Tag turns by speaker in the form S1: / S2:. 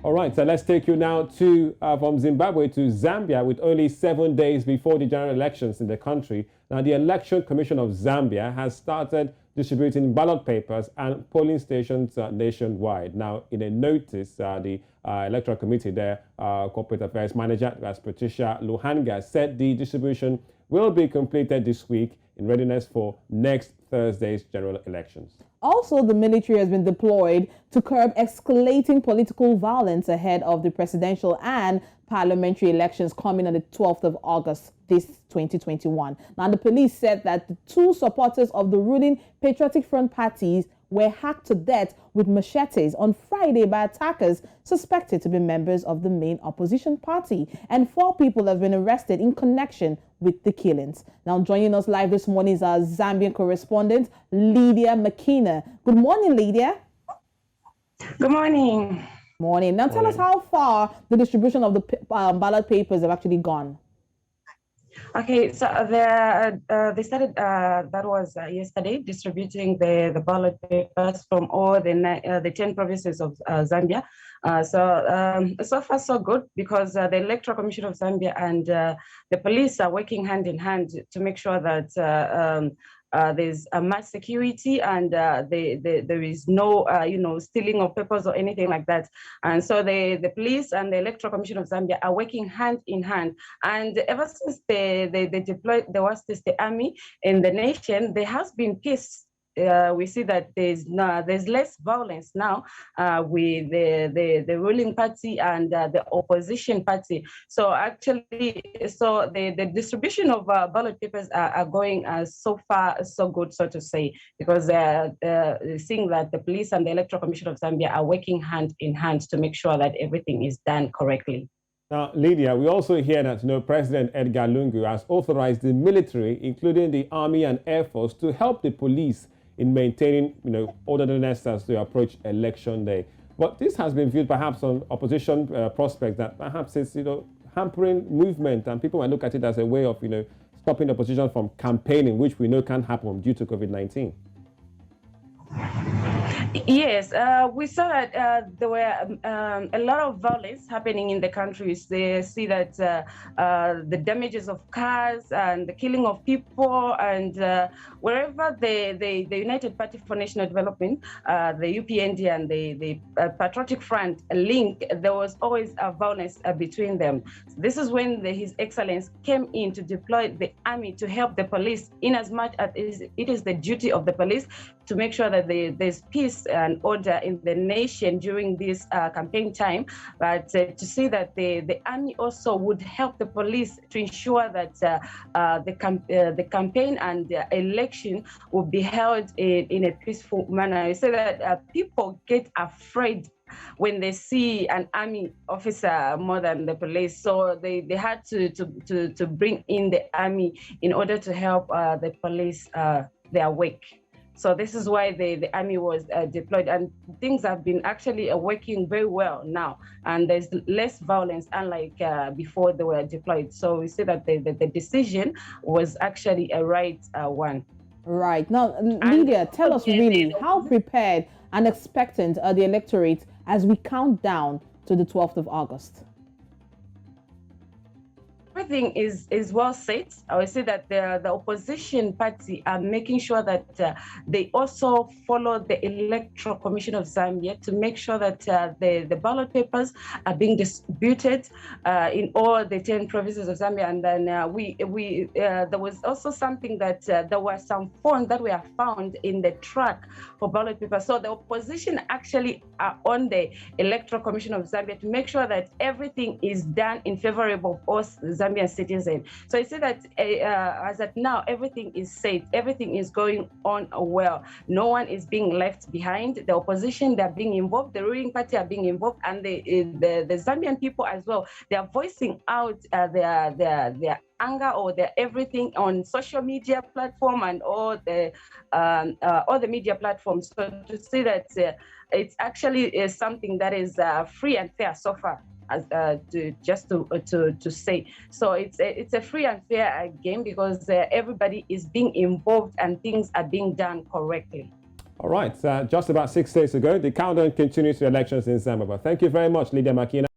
S1: All right, so let's take you now to from Zimbabwe to Zambia with only 7 days before the general elections in the country. Now, the Election Commission of Zambia has started distributing ballot papers and polling stations nationwide. Now, in a notice, the Electoral Committee there, Corporate Affairs Manager, that's Patricia Luhanga, said the distribution will be completed this week in readiness for next Thursday's general elections.
S2: Also, the military has been deployed to curb escalating political violence ahead of the presidential and parliamentary elections coming on the 12th of August, this 2021. Now, the police said that the two supporters of the ruling Patriotic Front parties were hacked to death with machetes on Friday by attackers suspected to be members of the main opposition party. And 4 people have been arrested in connection with the killings. Now, joining us live this morning is our Zambian correspondent, Lydia Makina. Good morning, Lydia.
S3: Good morning.
S2: Morning. Now, tell us how far the distribution of the ballot papers have actually gone.
S3: Okay, so they started, that was yesterday, distributing the ballot papers from all the 10 provinces of Zambia. So far so good, because the Electoral Commission of Zambia and the police are working hand in hand to make sure that there's a mass security and there is no stealing of papers or anything like that. And so the police and the Electoral Commission of Zambia are working hand in hand. And ever since they deployed the army in the nation, there has been peace. We see that there's less violence now with the ruling party and the opposition party. So actually, the distribution of ballot papers are going so far so good, so to say, because seeing that the police and the Electoral Commission of Zambia are working hand in hand to make sure that everything is done correctly.
S1: Now, Lydia, we also hear that President Edgar Lungu has authorized the military, including the Army and Air Force, to help the police in maintaining, orderliness as they approach election day. But this has been viewed perhaps on opposition prospects that perhaps it's, hampering movement, and people might look at it as a way of, stopping the opposition from campaigning, which we know can't happen due to COVID-19.
S3: Yes, we saw that there were a lot of violence happening in the countries. They see that the damages of cars and the killing of people, and wherever the United Party for National Development, the UPND and the Patriotic Front link, there was always a violence between them. This is when His Excellence came in to deploy the army to help the police, in as much as it is the duty of the police to make sure that there's peace and order in the nation during this campaign time, but to see that the army also would help the police to ensure that the campaign and the election will be held in a peaceful manner. You say that people get afraid when they see an army officer more than the police, so they had to bring in the army in order to help the police their work. So this is why the army was deployed, and things have been actually working very well now, and there's less violence unlike before they were deployed. So we see that the decision was actually a right one.
S2: Right. Now, Lydia, tell us really, how prepared and expectant are the electorate as we count down to the 12th of August?
S3: Everything is well set. I would say that the opposition party are making sure that they also follow the Electoral Commission of Zambia to make sure that the ballot papers are being distributed in all the 10 provinces of Zambia. And then there was also something that there were some phones that were found in the truck for ballot papers. So the opposition actually are on the Electoral Commission of Zambia to make sure that everything is done in favorable of us Zambian citizens. So I say that as at now, everything is safe, everything is going on well. No one is being left behind. The opposition, they're being involved, the ruling party are being involved, and the Zambian people as well. They are voicing out their anger or their everything on social media platform and all the media platforms. So to say that it's actually something that is free and fair so far. To say, so it's a free and fair game because everybody is being involved and things are being done correctly.
S1: All right, just about 6 days ago, the countdown continues to elections in Zambia. Thank you very much, Lydia Makina.